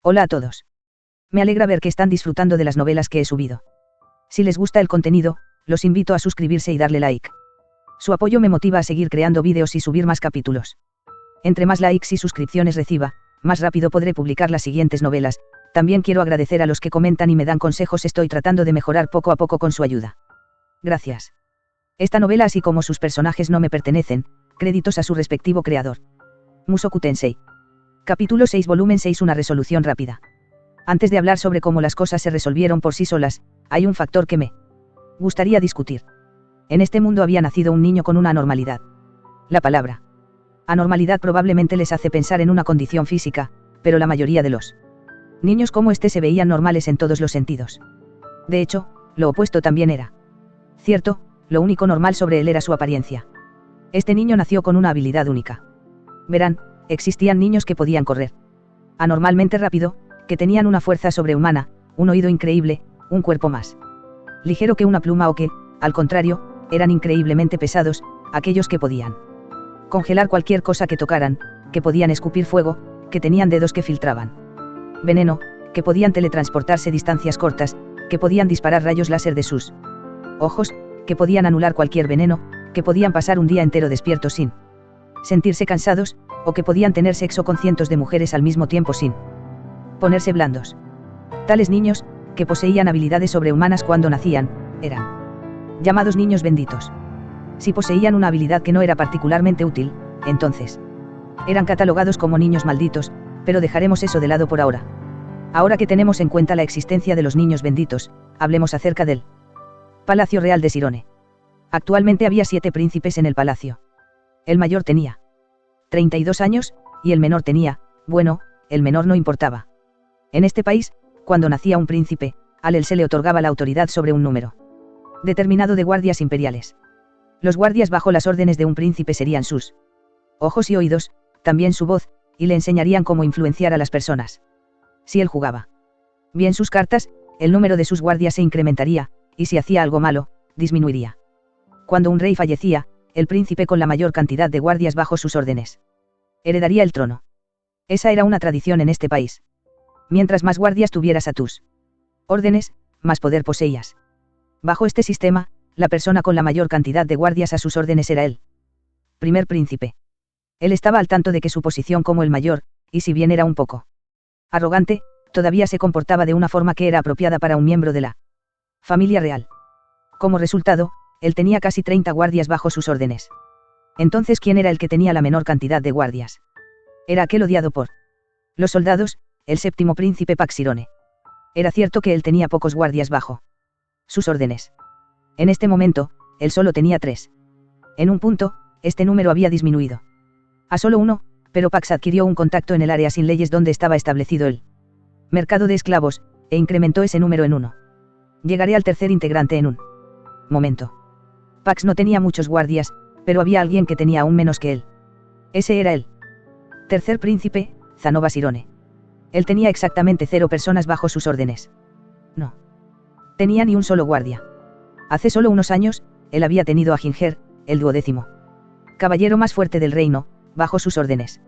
Hola a todos. Me alegra ver que están disfrutando de las novelas que he subido. Si les gusta el contenido, los invito a suscribirse y darle like. Su apoyo me motiva a seguir creando vídeos y subir más capítulos. Entre más likes y suscripciones reciba, más rápido podré publicar las siguientes novelas. También quiero agradecer a los que comentan y me dan consejos. Estoy tratando de mejorar poco a poco con su ayuda. Gracias. Esta novela, así como sus personajes, no me pertenecen, créditos a su respectivo creador. Mushoku Tensei. Capítulo 6, volumen 6. Una resolución rápida. Antes de hablar sobre cómo las cosas se resolvieron por sí solas, hay un factor que me gustaría discutir. En este mundo había nacido un niño con una anormalidad. La palabra anormalidad probablemente les hace pensar en una condición física, pero la mayoría de los niños como este se veían normales en todos los sentidos. De hecho, lo opuesto también era cierto, lo único normal sobre él era su apariencia. Este niño nació con una habilidad única. Verán, existían niños que podían correr anormalmente rápido, que tenían una fuerza sobrehumana, un oído increíble, un cuerpo más ligero que una pluma, o que, al contrario, eran increíblemente pesados, aquellos que podían congelar cualquier cosa que tocaran, que podían escupir fuego, que tenían dedos que filtraban veneno, que podían teletransportarse distancias cortas, que podían disparar rayos láser de sus ojos, que podían anular cualquier veneno, que podían pasar un día entero despiertos sin sentirse cansados, o que podían tener sexo con cientos de mujeres al mismo tiempo sin ponerse blandos. Tales niños, que poseían habilidades sobrehumanas cuando nacían, eran llamados niños benditos. Si poseían una habilidad que no era particularmente útil, entonces eran catalogados como niños malditos, pero dejaremos eso de lado por ahora. Ahora que tenemos en cuenta la existencia de los niños benditos, hablemos acerca del Palacio Real de Sirone. Actualmente había 7 príncipes en el palacio. El mayor tenía 32 años, y el menor tenía, bueno, el menor no importaba. En este país, cuando nacía un príncipe, a él se le otorgaba la autoridad sobre un número determinado de guardias imperiales. Los guardias bajo las órdenes de un príncipe serían sus ojos y oídos, también su voz, y le enseñarían cómo influenciar a las personas. Si él jugaba bien sus cartas, el número de sus guardias se incrementaría, y si hacía algo malo, disminuiría. Cuando un rey fallecía, el príncipe con la mayor cantidad de guardias bajo sus órdenes heredaría el trono. Esa era una tradición en este país. Mientras más guardias tuvieras a tus órdenes, más poder poseías. Bajo este sistema, la persona con la mayor cantidad de guardias a sus órdenes era el primer príncipe. Él estaba al tanto de que su posición como el mayor, y si bien era un poco arrogante, todavía se comportaba de una forma que era apropiada para un miembro de la familia real. Como resultado, él tenía casi 30 guardias bajo sus órdenes. Entonces, ¿quién era el que tenía la menor cantidad de guardias? Era aquel odiado por los soldados, el 7º príncipe Pax Sirone. Era cierto que él tenía pocos guardias bajo sus órdenes. En este momento, él solo tenía 3. En un punto, este número había disminuido a solo 1, pero Pax adquirió un contacto en el área sin leyes donde estaba establecido el mercado de esclavos, e incrementó ese número en 1. Llegaré al tercer integrante en un momento. Pax no tenía muchos guardias, pero había alguien que tenía aún menos que él. Ese era el tercer príncipe, Zanova Sirone. Él tenía exactamente 0 personas bajo sus órdenes. No tenía ni un solo guardia. Hace solo unos años, él había tenido a Ginger, el 12º caballero más fuerte del reino, bajo sus órdenes.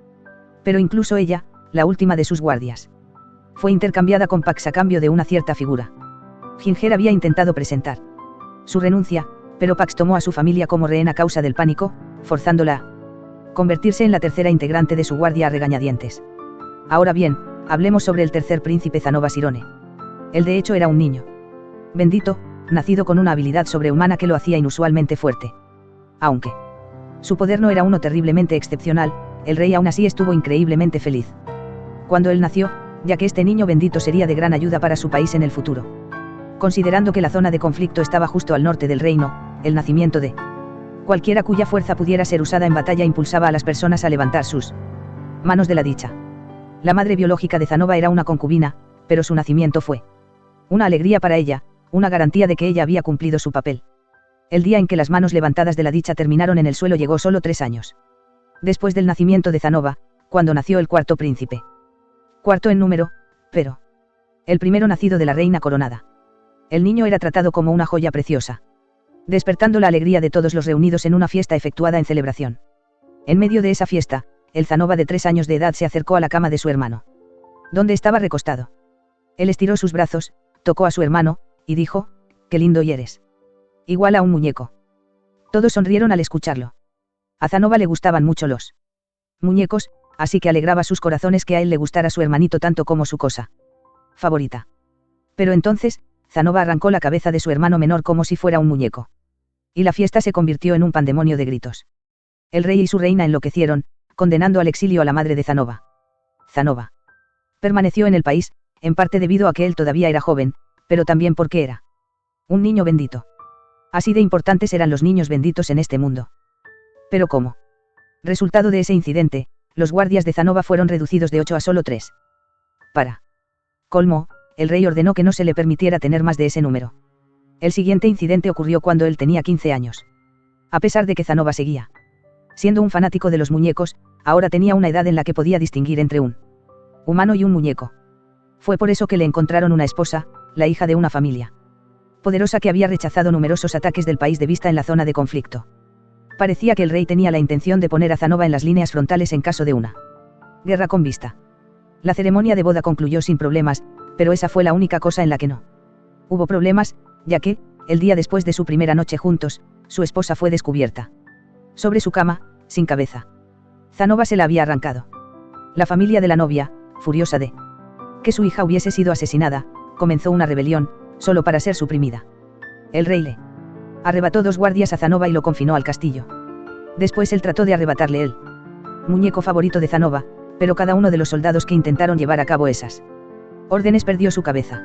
Pero incluso ella, la última de sus guardias, fue intercambiada con Pax a cambio de una cierta figura. Ginger había intentado presentar su renuncia, pero Pax tomó a su familia como rehén a causa del pánico, forzándola a convertirse en la tercera integrante de su guardia a regañadientes. Ahora bien, hablemos sobre el tercer príncipe Zanova Sirone. Él de hecho era un niño bendito, nacido con una habilidad sobrehumana que lo hacía inusualmente fuerte. Aunque su poder no era uno terriblemente excepcional, el rey aún así estuvo increíblemente feliz cuando él nació, ya que este niño bendito sería de gran ayuda para su país en el futuro. Considerando que la zona de conflicto estaba justo al norte del reino, el nacimiento de cualquiera cuya fuerza pudiera ser usada en batalla impulsaba a las personas a levantar sus manos de la dicha. La madre biológica de Zanova era una concubina, pero su nacimiento fue una alegría para ella, una garantía de que ella había cumplido su papel. El día en que las manos levantadas de la dicha terminaron en el suelo llegó solo 3 años después del nacimiento de Zanova, cuando nació el 4º príncipe. 4º en número, pero el primero nacido de la reina coronada. El niño era tratado como una joya preciosa, despertando la alegría de todos los reunidos en una fiesta efectuada en celebración. En medio de esa fiesta, el Zanova de 3 años de edad se acercó a la cama de su hermano. donde estaba recostado. Él estiró sus brazos, tocó a su hermano, y dijo, «Qué lindo y eres. Igual a un muñeco». Todos sonrieron al escucharlo. A Zanova le gustaban mucho los muñecos, así que alegraba sus corazones que a él le gustara su hermanito tanto como su cosa favorita. Pero entonces, Zanova arrancó la cabeza de su hermano menor como si fuera un muñeco. Y la fiesta se convirtió en un pandemonio de gritos. El rey y su reina enloquecieron, condenando al exilio a la madre de Zanova. Zanova permaneció en el país, en parte debido a que él todavía era joven, pero también porque era un niño bendito. Así de importantes eran los niños benditos en este mundo. Pero ¿cómo? Resultado de ese incidente, los guardias de Zanova fueron reducidos de 8 a solo 3. Para colmo, el rey ordenó que no se le permitiera tener más de ese número. El siguiente incidente ocurrió cuando él tenía 15 años. A pesar de que Zanova seguía siendo un fanático de los muñecos, ahora tenía una edad en la que podía distinguir entre un humano y un muñeco. Fue por eso que le encontraron una esposa, la hija de una familia poderosa que había rechazado numerosos ataques del país de vista en la zona de conflicto. Parecía que el rey tenía la intención de poner a Zanova en las líneas frontales en caso de una guerra con vista. La ceremonia de boda concluyó sin problemas, pero esa fue la única cosa en la que no hubo problemas, ya que, el día después de su primera noche juntos, su esposa fue descubierta sobre su cama, sin cabeza. Zanova se la había arrancado. La familia de la novia, furiosa de que su hija hubiese sido asesinada, comenzó una rebelión, solo para ser suprimida. El rey le arrebató 2 guardias a Zanova y lo confinó al castillo. Después él trató de arrebatarle el muñeco favorito de Zanova, pero cada uno de los soldados que intentaron llevar a cabo esas órdenes perdió su cabeza.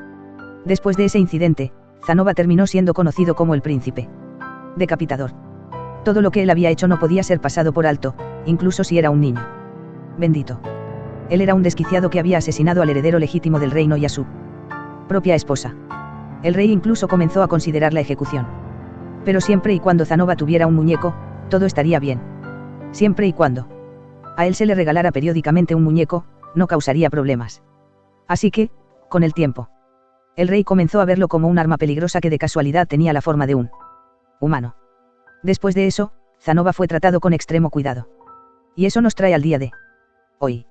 Después de ese incidente, Zanova terminó siendo conocido como el príncipe decapitador. Todo lo que él había hecho no podía ser pasado por alto, incluso si era un niño bendito. Él era un desquiciado que había asesinado al heredero legítimo del reino y a su propia esposa. El rey incluso comenzó a considerar la ejecución. Pero siempre y cuando Zanova tuviera un muñeco, todo estaría bien. Siempre y cuando a él se le regalara periódicamente un muñeco, no causaría problemas. Así que, con el tiempo, el rey comenzó a verlo como un arma peligrosa que de casualidad tenía la forma de un humano. Después de eso, Zanova fue tratado con extremo cuidado. Y eso nos trae al día de hoy.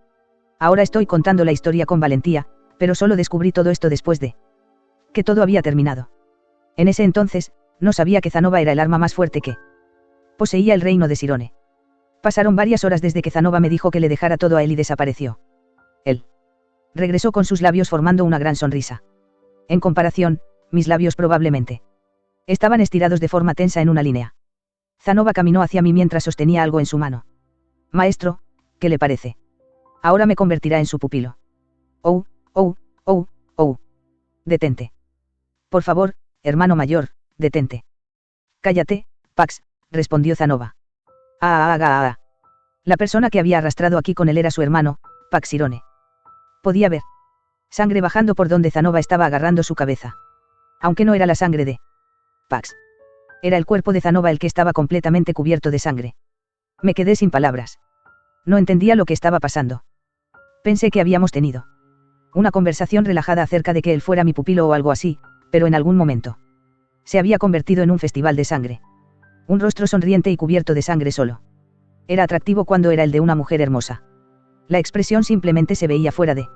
Ahora estoy contando la historia con valentía, pero solo descubrí todo esto después de que todo había terminado. En ese entonces, no sabía que Zanova era el arma más fuerte que poseía el reino de Sirone. Pasaron varias horas desde que Zanova me dijo que le dejara todo a él y desapareció. Él regresó con sus labios formando una gran sonrisa. En comparación, mis labios probablemente estaban estirados de forma tensa en una línea. Zanova caminó hacia mí mientras sostenía algo en su mano. Maestro, ¿qué le parece? Ahora me convertirá en su pupilo. Oh, oh, oh, oh. Detente. Por favor, hermano mayor, detente. Cállate, Pax, respondió Zanova. La persona que había arrastrado aquí con él era su hermano, Pax Sirone. Podía ver sangre bajando por donde Zanova estaba agarrando su cabeza. Aunque no era la sangre de Pax. Era el cuerpo de Zanova el que estaba completamente cubierto de sangre. Me quedé sin palabras. No entendía lo que estaba pasando. Pensé que habíamos tenido una conversación relajada acerca de que él fuera mi pupilo o algo así, pero en algún momento se había convertido en un festival de sangre. Un rostro sonriente y cubierto de sangre solo era atractivo cuando era el de una mujer hermosa. La expresión simplemente se veía fuera de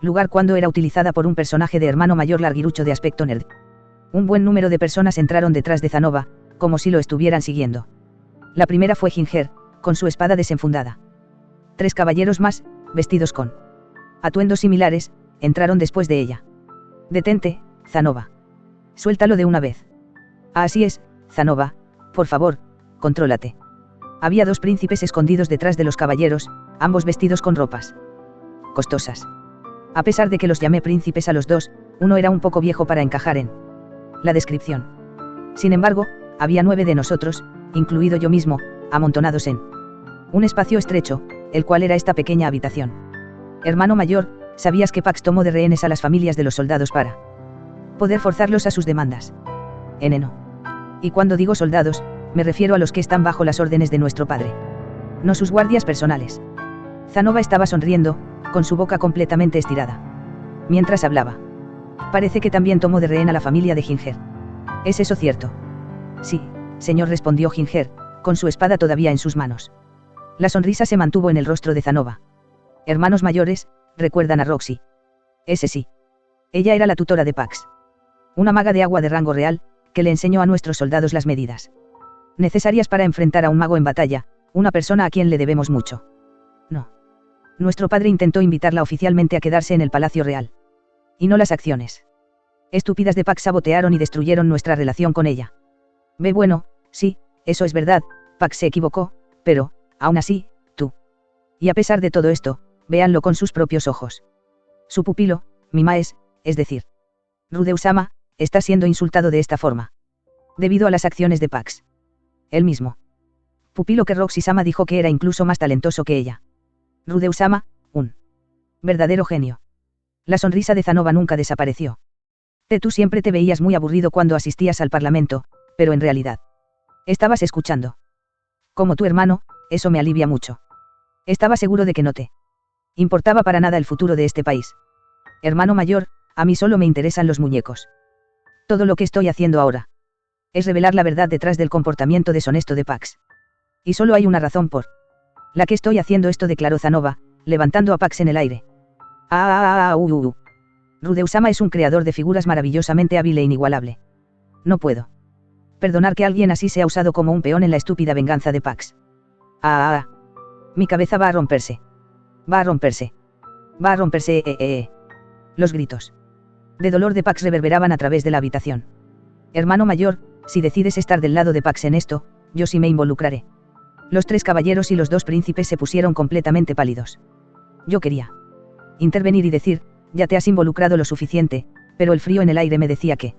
lugar cuando era utilizada por un personaje de hermano mayor larguirucho de aspecto nerd. Un buen número de personas entraron detrás de Zanova, como si lo estuvieran siguiendo. La primera fue Ginger, con su espada desenfundada. 3 caballeros más, vestidos con atuendos similares, entraron después de ella. Detente, Zanova. Suéltalo de una vez. Así es, Zanova, por favor, contrólate. Había 2 príncipes escondidos detrás de los caballeros, ambos vestidos con ropas costosas. A pesar de que los llamé príncipes a los 2, uno era un poco viejo para encajar en la descripción. Sin embargo, había 9 de nosotros, incluido yo mismo, amontonados en un espacio estrecho, el cual era esta pequeña habitación. Hermano mayor, ¿sabías que Pax tomó de rehenes a las familias de los soldados para poder forzarlos a sus demandas? No. Y cuando digo soldados, me refiero a los que están bajo las órdenes de nuestro padre. No sus guardias personales. Zanova estaba sonriendo, con su boca completamente estirada. Mientras hablaba. Parece que también tomó de rehén a la familia de Ginger. ¿Es eso cierto? Sí, señor, respondió Ginger, con su espada todavía en sus manos. La sonrisa se mantuvo en el rostro de Zanova. Hermanos mayores, ¿recuerdan a Roxy? Ese sí. Ella era la tutora de Pax. Una maga de agua de rango real, que le enseñó a nuestros soldados las medidas necesarias para enfrentar a un mago en batalla, una persona a quien le debemos mucho. No. Nuestro padre intentó invitarla oficialmente a quedarse en el Palacio Real. Y no las acciones estúpidas de Pax sabotearon y destruyeron nuestra relación con ella. Bueno, sí, eso es verdad, Pax se equivocó, pero, aún así, tú. Y a pesar de todo esto, véanlo con sus propios ojos. Su pupilo, mi maes, es decir, Rudeusama, está siendo insultado de esta forma. Debido a las acciones de Pax. Él mismo. Pupilo que Roxy-sama dijo que era incluso más talentoso que ella. Rudeusama, un verdadero genio. La sonrisa de Zanova nunca desapareció. Tú siempre te veías muy aburrido cuando asistías al Parlamento, pero en realidad estabas escuchando. Como tu hermano, eso me alivia mucho. Estaba seguro de que no te importaba para nada el futuro de este país. Hermano mayor, a mí solo me interesan los muñecos. Todo lo que estoy haciendo ahora es revelar la verdad detrás del comportamiento deshonesto de Pax. Y solo hay una razón por la que estoy haciendo esto, declaró Zanova, levantando a Pax en el aire. Rudeusama es un creador de figuras maravillosamente hábil e inigualable. No puedo perdonar que alguien así sea usado como un peón en la estúpida venganza de Pax. Mi cabeza va a romperse. Va a romperse. Va a romperse. Los gritos de dolor de Pax reverberaban a través de la habitación. Hermano mayor, si decides estar del lado de Pax en esto, yo sí me involucraré. Los 3 caballeros y los 2 príncipes se pusieron completamente pálidos. Yo quería intervenir y decir, ya te has involucrado lo suficiente, pero el frío en el aire me decía que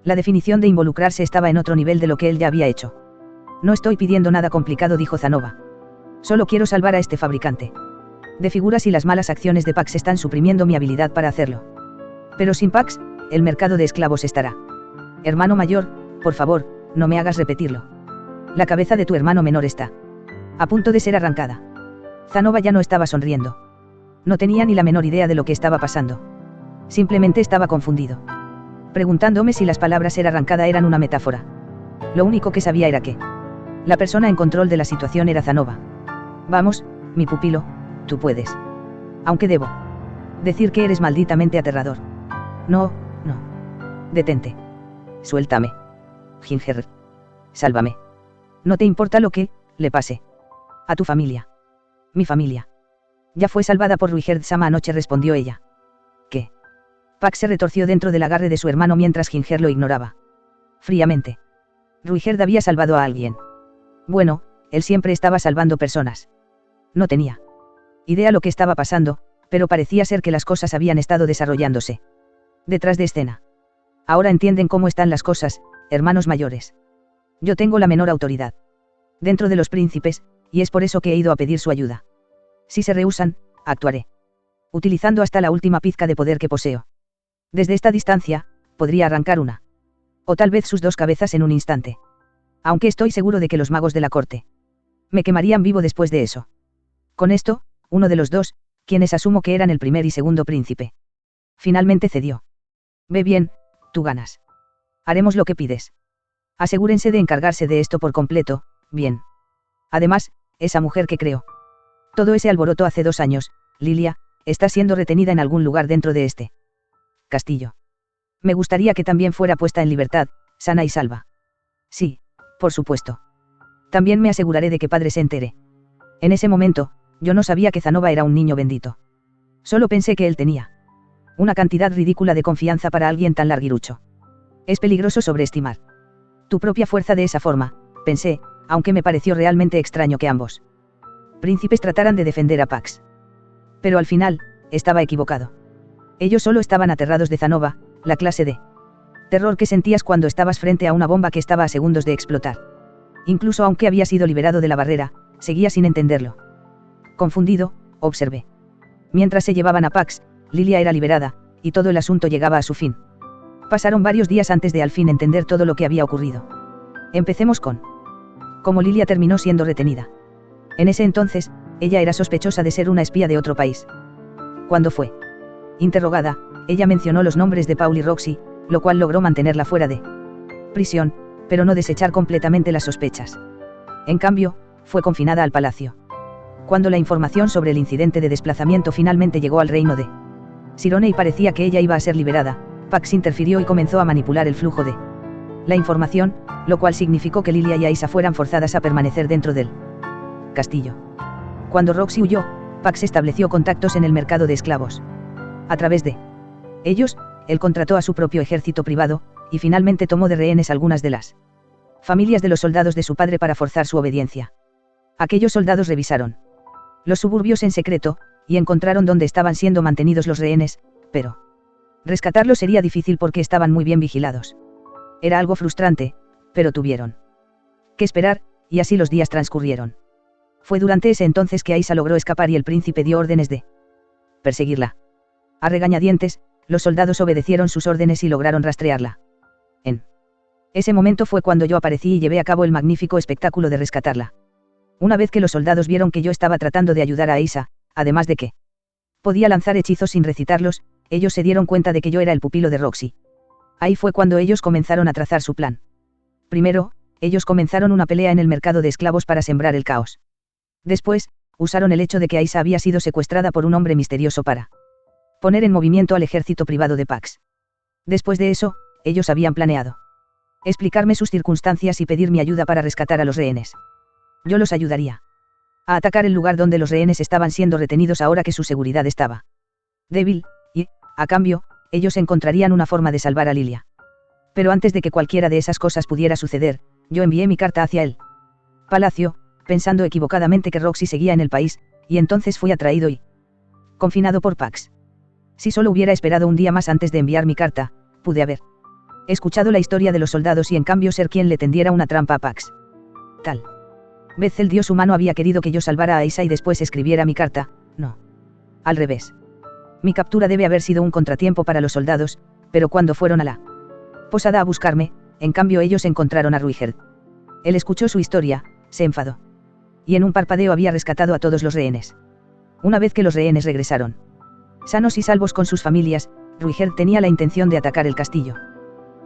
la definición de involucrarse estaba en otro nivel de lo que él ya había hecho. No estoy pidiendo nada complicado, dijo Zanova. Solo quiero salvar a este fabricante de figuras y las malas acciones de Pax están suprimiendo mi habilidad para hacerlo. Pero sin Pax, el mercado de esclavos estará. Hermano mayor, por favor, no me hagas repetirlo. La cabeza de tu hermano menor está a punto de ser arrancada. Zanova ya no estaba sonriendo. No tenía ni la menor idea de lo que estaba pasando. Simplemente estaba confundido, preguntándome si las palabras "ser arrancada" eran una metáfora. Lo único que sabía era que la persona en control de la situación era Zanova. Vamos, mi pupilo, tú puedes. Aunque debo decir que eres malditamente aterrador. No. Detente. Suéltame. Ginger. Sálvame. No te importa lo que le pase a tu familia. Mi familia ya fue salvada por Ruigerd-sama anoche, respondió ella. ¿Qué? Pax se retorció dentro del agarre de su hermano mientras Ginger lo ignoraba fríamente. Ruigerd había salvado a alguien. Bueno, él siempre estaba salvando personas. No tenía idea lo que estaba pasando, pero parecía ser que las cosas habían estado desarrollándose detrás de escena. Ahora entienden cómo están las cosas, hermanos mayores. Yo tengo la menor autoridad dentro de los príncipes, y es por eso que he ido a pedir su ayuda. Si se rehúsan, actuaré utilizando hasta la última pizca de poder que poseo. Desde esta distancia, podría arrancar una o tal vez sus 2 cabezas en un instante. Aunque estoy seguro de que los magos de la corte me quemarían vivo después de eso. Con esto, uno de los 2, quienes asumo que eran el primer y segundo príncipe, finalmente cedió. Ve bien, tú ganas. Haremos lo que pides. Asegúrense de encargarse de esto por completo, bien. Además, esa mujer que creó todo ese alboroto hace 2 años, Lilia, está siendo retenida en algún lugar dentro de este castillo. Me gustaría que también fuera puesta en libertad, sana y salva. Sí, por supuesto. También me aseguraré de que padre se entere. En ese momento, yo no sabía que Zanova era un niño bendito. Solo pensé que él tenía una cantidad ridícula de confianza para alguien tan larguirucho. Es peligroso sobreestimar tu propia fuerza de esa forma, pensé, aunque me pareció realmente extraño que ambos príncipes trataran de defender a Pax. Pero al final, estaba equivocado. Ellos solo estaban aterrados de Zanova, la clase de terror que sentías cuando estabas frente a una bomba que estaba a segundos de explotar. Incluso aunque había sido liberado de la barrera, seguía sin entenderlo. Confundido, observé. Mientras se llevaban a Pax, Lilia era liberada, y todo el asunto llegaba a su fin. Pasaron varios días antes de al fin entender todo lo que había ocurrido. Empecemos con cómo Lilia terminó siendo retenida. En ese entonces, ella era sospechosa de ser una espía de otro país. Cuando fue interrogada, ella mencionó los nombres de Paul y Roxy, lo cual logró mantenerla fuera de prisión, pero no desechar completamente las sospechas. En cambio, fue confinada al palacio. Cuando la información sobre el incidente de desplazamiento finalmente llegó al reino de Sirone y parecía que ella iba a ser liberada, Pax interfirió y comenzó a manipular el flujo de la información, lo cual significó que Lilia y Aisa fueran forzadas a permanecer dentro del castillo. Cuando Roxy huyó, Pax estableció contactos en el mercado de esclavos. A través de ellos, él contrató a su propio ejército privado, y finalmente tomó de rehenes algunas de las familias de los soldados de su padre para forzar su obediencia. Aquellos soldados revisaron los suburbios en secreto, y encontraron dónde estaban siendo mantenidos los rehenes, pero rescatarlos sería difícil porque estaban muy bien vigilados. Era algo frustrante, pero tuvieron que esperar, y así los días transcurrieron. Fue durante ese entonces que Aisa logró escapar y el príncipe dio órdenes de perseguirla. A regañadientes, los soldados obedecieron sus órdenes y lograron rastrearla. En ese momento fue cuando yo aparecí y llevé a cabo el magnífico espectáculo de rescatarla. Una vez que los soldados vieron que yo estaba tratando de ayudar a Aisa, además de que podía lanzar hechizos sin recitarlos, ellos se dieron cuenta de que yo era el pupilo de Roxy. Ahí fue cuando ellos comenzaron a trazar su plan. Primero, ellos comenzaron una pelea en el mercado de esclavos para sembrar el caos. Después, usaron el hecho de que Aisa había sido secuestrada por un hombre misterioso para poner en movimiento al ejército privado de Pax. Después de eso, ellos habían planeado explicarme sus circunstancias y pedir mi ayuda para rescatar a los rehenes. Yo los ayudaría a atacar el lugar donde los rehenes estaban siendo retenidos ahora que su seguridad estaba débil, y, a cambio, ellos encontrarían una forma de salvar a Lilia. Pero antes de que cualquiera de esas cosas pudiera suceder, yo envié mi carta hacia el palacio, pensando equivocadamente que Roxy seguía en el país, y entonces fui atraído y confinado por Pax. Si solo hubiera esperado un día más antes de enviar mi carta, pude haber escuchado la historia de los soldados y en cambio ser quien le tendiera una trampa a Pax. Tal vez el dios humano había querido que yo salvara a Aisa y después escribiera mi carta, no. Al revés. Mi captura debe haber sido un contratiempo para los soldados, pero cuando fueron a la posada a buscarme, en cambio ellos encontraron a Ruigerd. Él escuchó su historia, se enfadó. Y en un parpadeo había rescatado a todos los rehenes. Una vez que los rehenes regresaron sanos y salvos con sus familias, Ruigerd tenía la intención de atacar el castillo.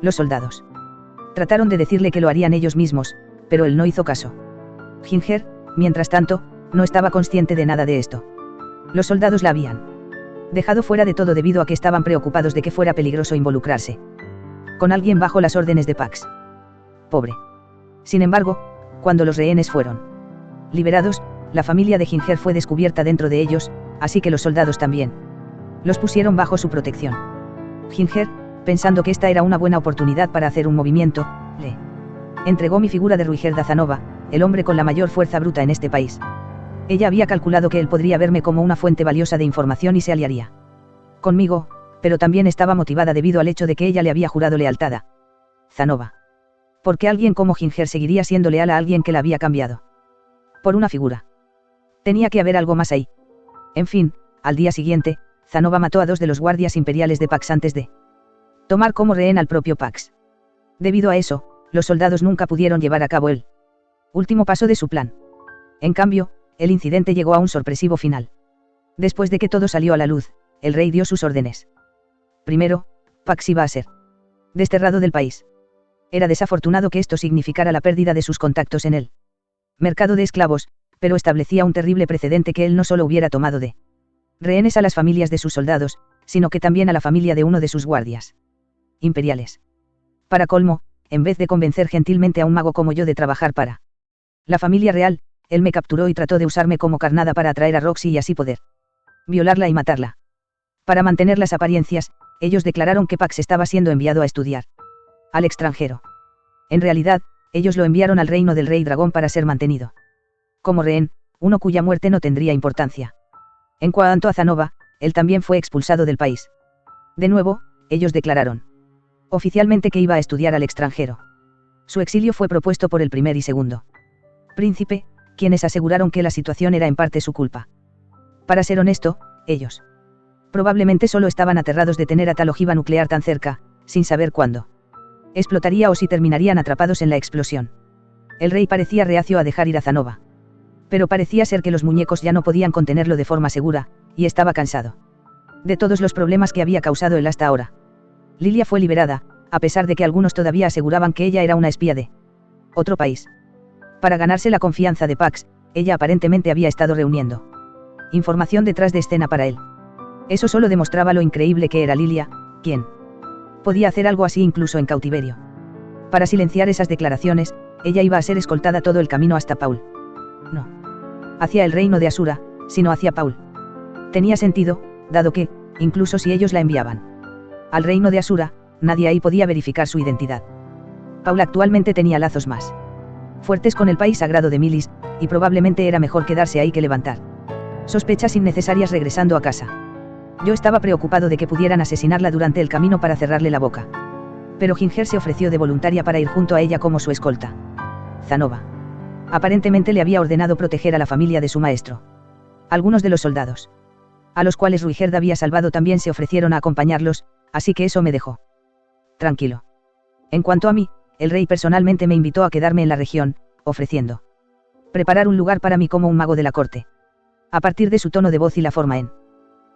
Los soldados trataron de decirle que lo harían ellos mismos, pero él no hizo caso. Ginger, mientras tanto, no estaba consciente de nada de esto. Los soldados la habían dejado fuera de todo debido a que estaban preocupados de que fuera peligroso involucrarse con alguien bajo las órdenes de Pax. Pobre. Sin embargo, cuando los rehenes fueron liberados, la familia de Ginger fue descubierta dentro de ellos, así que los soldados también los pusieron bajo su protección. Ginger, pensando que esta era una buena oportunidad para hacer un movimiento, le entregó mi figura de Ruigerd a Zanova, el hombre con la mayor fuerza bruta en este país. Ella había calculado que él podría verme como una fuente valiosa de información y se aliaría conmigo, pero también estaba motivada debido al hecho de que ella le había jurado lealtad a Zanova. Porque alguien como Ginger seguiría siendo leal a alguien que la había cambiado por una figura. Tenía que haber algo más ahí. En fin, al día siguiente, Zanova mató a 2 de los guardias imperiales de Pax antes de tomar como rehén al propio Pax. Debido a eso, los soldados nunca pudieron llevar a cabo el último paso de su plan. En cambio, el incidente llegó a un sorpresivo final. Después de que todo salió a la luz, el rey dio sus órdenes. Primero, Pax iba a ser desterrado del país. Era desafortunado que esto significara la pérdida de sus contactos en el mercado de esclavos, pero establecía un terrible precedente que él no solo hubiera tomado de rehenes a las familias de sus soldados, sino que también a la familia de uno de sus guardias imperiales. Para colmo, en vez de convencer gentilmente a un mago como yo de trabajar para la familia real, él me capturó y trató de usarme como carnada para atraer a Roxy y así poder violarla y matarla. Para mantener las apariencias, ellos declararon que Pax estaba siendo enviado a estudiar al extranjero. En realidad, ellos lo enviaron al reino del rey dragón para ser mantenido como rehén, uno cuya muerte no tendría importancia. En cuanto a Zanova, él también fue expulsado del país. De nuevo, ellos declararon oficialmente que iba a estudiar al extranjero. Su exilio fue propuesto por el primer y segundo príncipe, quienes aseguraron que la situación era en parte su culpa. Para ser honesto, ellos probablemente solo estaban aterrados de tener a tal ojiva nuclear tan cerca, sin saber cuándo explotaría o si terminarían atrapados en la explosión. El rey parecía reacio a dejar ir a Zanova. Pero parecía ser que los muñecos ya no podían contenerlo de forma segura, y estaba cansado de todos los problemas que había causado él hasta ahora. Lilia fue liberada, a pesar de que algunos todavía aseguraban que ella era una espía de otro país. Para ganarse la confianza de Pax, ella aparentemente había estado reuniendo información detrás de escena para él. Eso solo demostraba lo increíble que era Lilia, quien podía hacer algo así incluso en cautiverio. Para silenciar esas declaraciones, ella iba a ser escoltada todo el camino hasta Paul. No hacia el reino de Asura, sino hacia Paul. Tenía sentido, dado que, incluso si ellos la enviaban al reino de Asura, nadie ahí podía verificar su identidad. Paul actualmente tenía lazos más fuertes con el país sagrado de Milis, y probablemente era mejor quedarse ahí que levantar sospechas innecesarias regresando a casa. Yo estaba preocupado de que pudieran asesinarla durante el camino para cerrarle la boca. Pero Ginger se ofreció de voluntaria para ir junto a ella como su escolta. Zanova aparentemente le había ordenado proteger a la familia de su maestro. Algunos de los soldados a los cuales Ruigerd había salvado también se ofrecieron a acompañarlos, así que eso me dejó tranquilo. En cuanto a mí, el rey personalmente me invitó a quedarme en la región, ofreciendo preparar un lugar para mí como un mago de la corte. A partir de su tono de voz y la forma en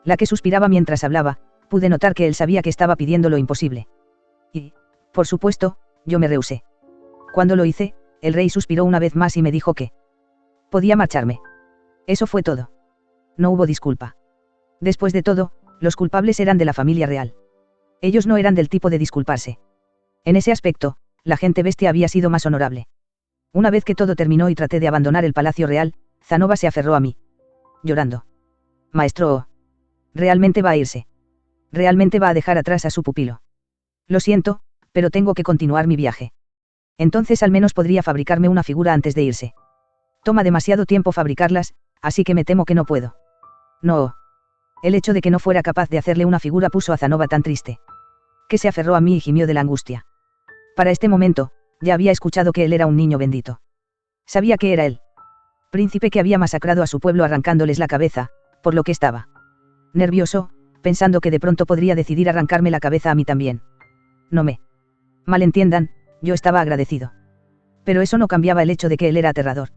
la que suspiraba mientras hablaba, pude notar que él sabía que estaba pidiendo lo imposible. Y, por supuesto, yo me rehusé. Cuando lo hice, el rey suspiró una vez más y me dijo que podía marcharme. Eso fue todo. No hubo disculpa. Después de todo, los culpables eran de la familia real. Ellos no eran del tipo de disculparse. En ese aspecto, la gente bestia había sido más honorable. Una vez que todo terminó y traté de abandonar el palacio real, Zanova se aferró a mí, llorando. Maestro, realmente va a irse. Realmente va a dejar atrás a su pupilo. Lo siento, pero tengo que continuar mi viaje. Entonces al menos podría fabricarme una figura antes de irse. Toma demasiado tiempo fabricarlas, así que me temo que no puedo. No. El hecho de que no fuera capaz de hacerle una figura puso a Zanova tan triste, que se aferró a mí y gimió de la angustia. Para este momento, ya había escuchado que él era un niño bendito. Sabía que era él. Príncipe que había masacrado a su pueblo arrancándoles la cabeza, por lo que estaba nervioso, pensando que de pronto podría decidir arrancarme la cabeza a mí también. No me malentiendan, yo estaba agradecido. Pero eso no cambiaba el hecho de que él era aterrador.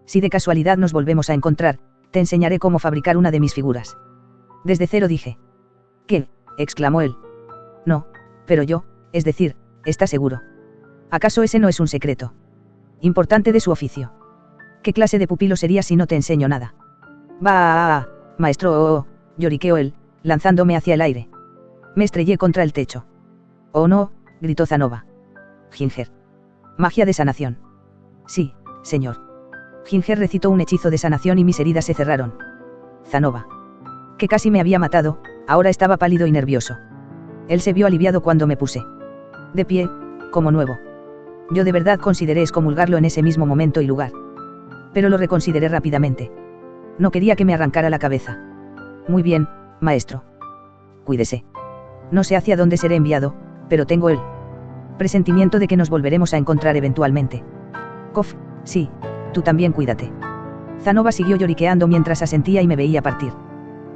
Si de casualidad nos volvemos a encontrar, te enseñaré cómo fabricar una de mis figuras. Desde cero dije. ¿Qué? Exclamó él. No, pero yo, es decir, ¿está seguro? ¿Acaso ese no es un secreto importante de su oficio? ¿Qué clase de pupilo sería si no te enseño nada? Va, maestro, lloriqueó él, lanzándome hacia el aire. Me estrellé contra el techo. Oh no, gritó Zanova. Ginger. Magia de sanación. Sí, señor. Ginger recitó un hechizo de sanación y mis heridas se cerraron. Zanova, que casi me había matado, ahora estaba pálido y nervioso. Él se vio aliviado cuando me puse de pie, como nuevo. Yo de verdad consideré excomulgarlo en ese mismo momento y lugar. Pero lo reconsideré rápidamente. No quería que me arrancara la cabeza. Muy bien, maestro. Cuídese. No sé hacia dónde seré enviado, pero tengo el presentimiento de que nos volveremos a encontrar eventualmente. Kof, sí, tú también cuídate. Zanova siguió lloriqueando mientras asentía y me veía partir.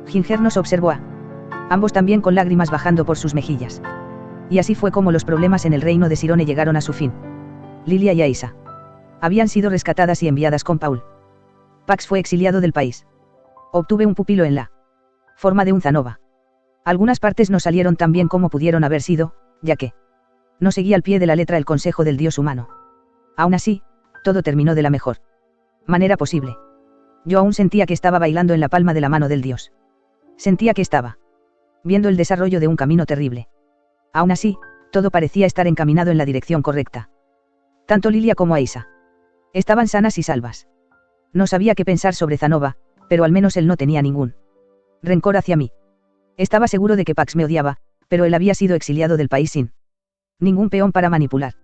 Ginger nos observó ambos también con lágrimas bajando por sus mejillas. Y así fue como los problemas en el reino de Sirone llegaron a su fin. Lilia y Aisa habían sido rescatadas y enviadas con Paul. Pax fue exiliado del país. Obtuve un pupilo en la forma de un Zanova. Algunas partes no salieron tan bien como pudieron haber sido, ya que no seguía al pie de la letra el consejo del dios humano. Aún así, todo terminó de la mejor manera posible. Yo aún sentía que estaba bailando en la palma de la mano del dios. Sentía que estaba viendo el desarrollo de un camino terrible. Aún así, todo parecía estar encaminado en la dirección correcta. Tanto Lilia como Aisa estaban sanas y salvas. No sabía qué pensar sobre Zanova, pero al menos él no tenía ningún rencor hacia mí. Estaba seguro de que Pax me odiaba, pero él había sido exiliado del país sin ningún peón para manipular.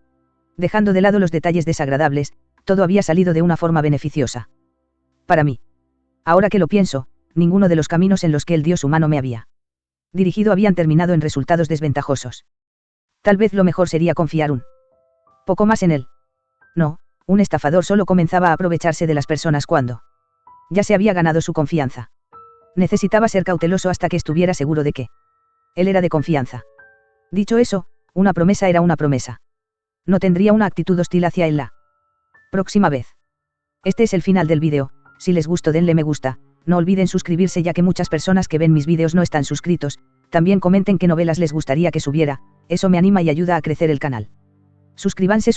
Dejando de lado los detalles desagradables, todo había salido de una forma beneficiosa. Para mí. Ahora que lo pienso, ninguno de los caminos en los que el dios humano me había dirigido habían terminado en resultados desventajosos. Tal vez lo mejor sería confiar un poco más en él. No, un estafador solo comenzaba a aprovecharse de las personas cuando ya se había ganado su confianza. Necesitaba ser cauteloso hasta que estuviera seguro de que él era de confianza. Dicho eso, una promesa era una promesa. No tendría una actitud hostil hacia él la próxima vez. Este es el final del vídeo. Si les gustó denle me gusta, no olviden suscribirse ya que muchas personas que ven mis vídeos no están suscritos, también comenten qué novelas les gustaría que subiera, eso me anima y ayuda a crecer el canal. Suscríbanse.